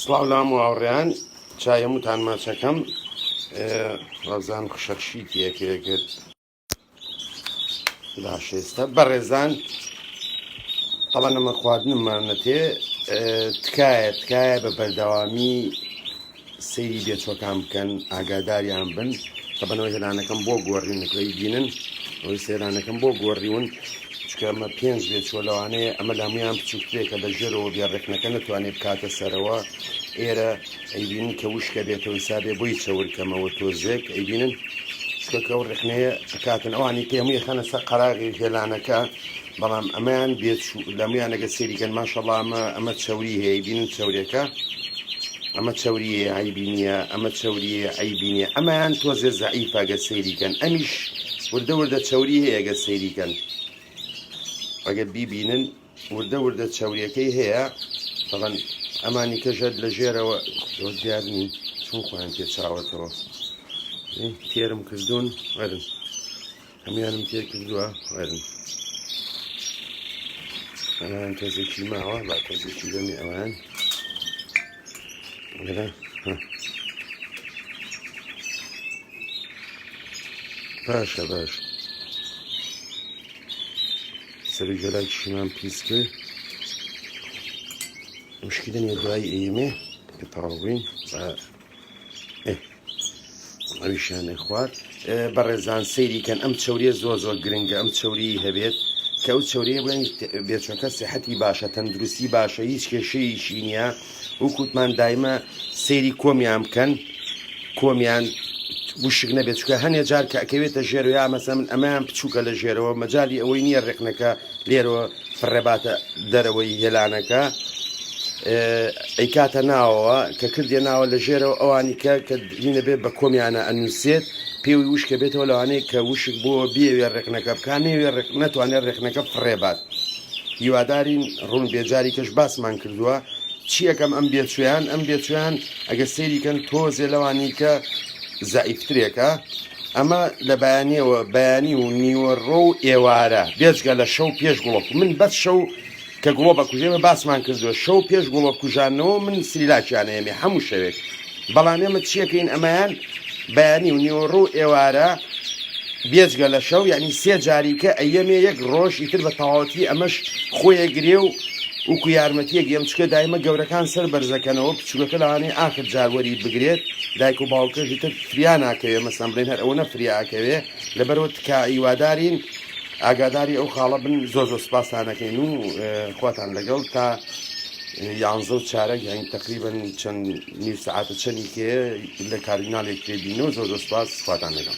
سڵاو لام هاوڕێیان چای هەمووتان ماچەکەم ڕەزان خشەکشیتیە کرد باشێستا بەڕێزان تەڵەن ئەمە خواردنمانەتێ تکایە بە بەردەوامی سەیری بێچۆکان بکەن ئاگاداریان بن تەبەنەوەی هێلانەکەم بۆ گۆڕینەکەی بینن ئەوەی سێرانەکەم بۆ گۆڕیون چکە ئەمە پێنج بێچۆ لەوانەیە ئەمە لامیان بچووکتێ کە لە ژێرەوە بێڕێکنەکە نتوانێت بکاتە سەرەوە ئێرە ئەیبینن کە وشکە بێتەوە سابێ بۆی چەورکەمەوە تۆزێک ئەیبینن چکەکە ئەو ڕێکنەیە ئەکاتن ئەوانی کە هەمووی خەنە سەر قەراغی هێلانەکە بەڵام ئەمەیان لەمویانەگە سێریکەن ماشەڵڵا ئەمە چەوری هەیە ئەیبینن چەورێکە ئەمە چەوریە ئایبینیە ئەمە چەوریە ئەیبینیە ئەمەیان تۆزێ زەعیفە گە سەیریکەن ئەمیش وردە چەوری هەیە گە سەیریکەن ئەگە بیبینن وردە چەوریەکەی هەیە بەڵام ئەمانی کەژەت لە ژێرەوە دیار نین چون خۆیان پێ چاوەتەوە تێرم کردوون وەرن هەمویانم تێر کردووە وەرن ئەوان تۆزێکی ماوە با تۆزێکی دەمی ئەوان باشە باش سەری گەلاکیشمان پیس کرد مشکلة دوای ئێمێ کە تاڵبووین ئەویشانە خوارد بەڕێزان سەیریکەن ئەم چەوریە زۆر گرنگە ئەم چەوری هەبێت کە ئەو چەوریە بڵێن بێچۆکە سیحەتی باشە تەندروستی باشە هیچ کێشەیەشی نییە وەکووتمان دایمە سەیری کۆمیان بکەن کۆمیان وشک نەبێت چکە هەنێ جار کە ئەکەوێتە ژێرەوە یا مەسە من ئەمەیان بچووکە لە ژێرەوە مەجای ئەوەی نییە ڕێکنەکە لێرەوە فڕێباتە دەرەوەی هێلانەکە ئەی کاتە ناوەوە کە کردێ ناوە لە ژێرەوە ئەوانی کە هینە بێت بە کۆمیانە ئەنووسێت پێوی وشکە بێتەوە لەوانەیە کە وشک بۆ بێوێ ڕێکنەکە بکانێوێ نەتوانێت ڕێکنەکە فڕێبات هیوادارین ڕوون بێجاری کەش باسمان کردووە چیەکەم ئەم بێچویان ئەگە سەیریکەن تۆزێ لەوانی کە زەعیفترێکە ئەمە لە بەیانی و نیوەڕۆ و ئێوارە بێجگە لە شەو پێش گوڵۆک من بەس شەو کە گوڵۆ بەکوژێمە باسمان کردووە شەو پێش گوڵۆ کوژانەوە من سریلاکیانەیەمێ هەموو شەوێک بەڵام ئێمە چیەکەین ئەمەیان بەیانی و نیوەڕۆ و ئێوارە بێجگە لە شەو یعنی سێ جاریکە ئەیەمێ یەک ڕۆژ ئیتر بە تەواوەتی ئەمەش خۆیە گرێ و وەکو یارمەتیەک ئێم چکە دایمە گەورەکان سەر بەرزەکەنەوە بچووکەکە لەوانەیە ئاخر جاروەری بگرێت دایک و باوکەژی تر فریا ناکەوێ مەسەڵەن بڵێن هەر ئەوە نەفریاکەوێ لەبەرەوە تکا هیوادارین ئاگاداری ئەو خاڵە بن زۆر سوپاسانەکەین و خواتان لەگەڵ تا 11:15 یعنی تقریبا چەند نیو سەعاتە چەندی کێ لە کاردینالێک تێبینەوە زۆر سوپاس خواتان لەگەڵ